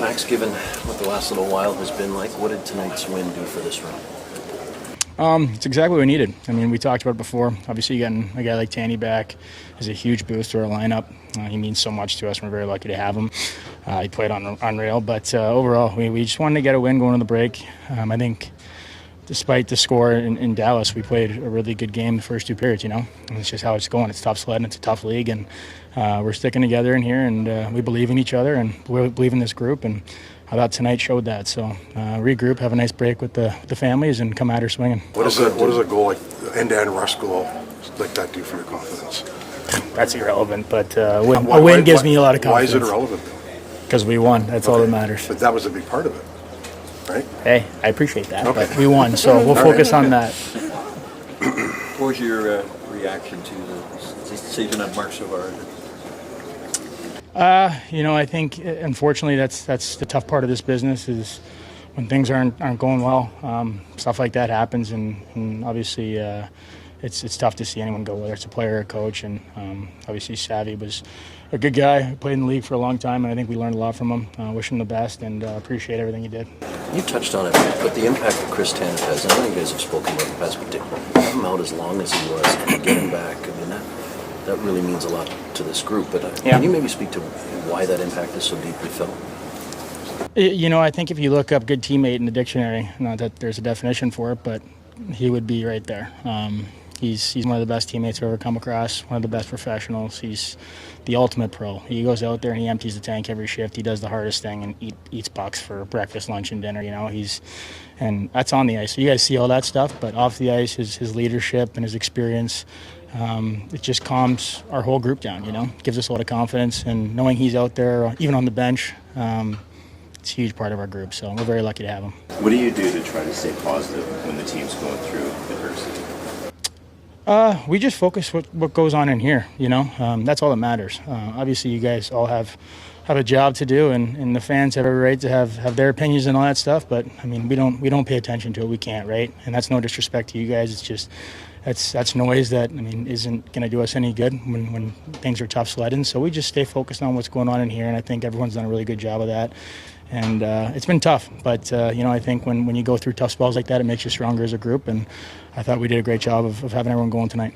Max, given what the last little while has been like, what did tonight's win do for this run? It's exactly what we needed. I mean, we talked about it before. Obviously, getting a guy like Tanny back is a huge boost to our lineup. He means so much to us. We're very lucky to have him. He played unreal. But overall, we just wanted to get a win going to the break. I think despite the score in Dallas, we played a really good game the first two periods, And it's just how it's going. It's tough sledding. It's a tough league. And we're sticking together in here, and we believe in each other, and we believe in this group. And I thought tonight showed that. So regroup, have a nice break with the families, and come at her swinging. What does a goal like end-to-end rush goal like that do for your confidence? That's irrelevant, but a win gives me a lot of confidence. Why is it irrelevant? Because we won. That's all that matters. But that was a big part of it, right? Hey, I appreciate that, but we won, so we'll focus on that. What was your reaction to the decision on Mark Savard? I think unfortunately that's the tough part of this business is when things aren't going well. Stuff like that happens, and obviously it's tough to see anyone go, whether it's a player or a coach. And obviously Savvy was a good guy, played in the league for a long time, and I think we learned a lot from him. Wish him the best, and appreciate everything he did. You touched on it, but the impact that Chris Tanev has, and I know you guys have spoken about the past, but to have him out as long as he was and to get him back, I mean, that really means a lot to this group. But can you maybe speak to why that impact is so deeply felt? I think if you look up good teammate in the dictionary, not that there's a definition for it, but he would be right there. He's one of the best teammates I've ever come across, one of the best professionals. He's the ultimate pro. He goes out there and he empties the tank every shift. He does the hardest thing and eats pucks for breakfast, lunch, and dinner. And that's on the ice. So you guys see all that stuff, but off the ice, his leadership and his experience, it just calms our whole group down. Gives us a lot of confidence, and knowing he's out there, even on the bench, it's a huge part of our group. So we're very lucky to have him. What do you do to try to stay positive when the team's going through adversity? We just focus what goes on in here, That's all that matters. Obviously, you guys all have a job to do, and the fans have every right to have their opinions and all that stuff. But I mean, we don't pay attention to it. We can't, right? And that's no disrespect to you guys. It's just that's noise that isn't going to do us any good when things are tough sledding. So we just stay focused on what's going on in here, and I think everyone's done a really good job of that. And it's been tough, but I think when you go through tough spells like that, it makes you stronger as a group. And I thought we did a great job of having everyone going tonight.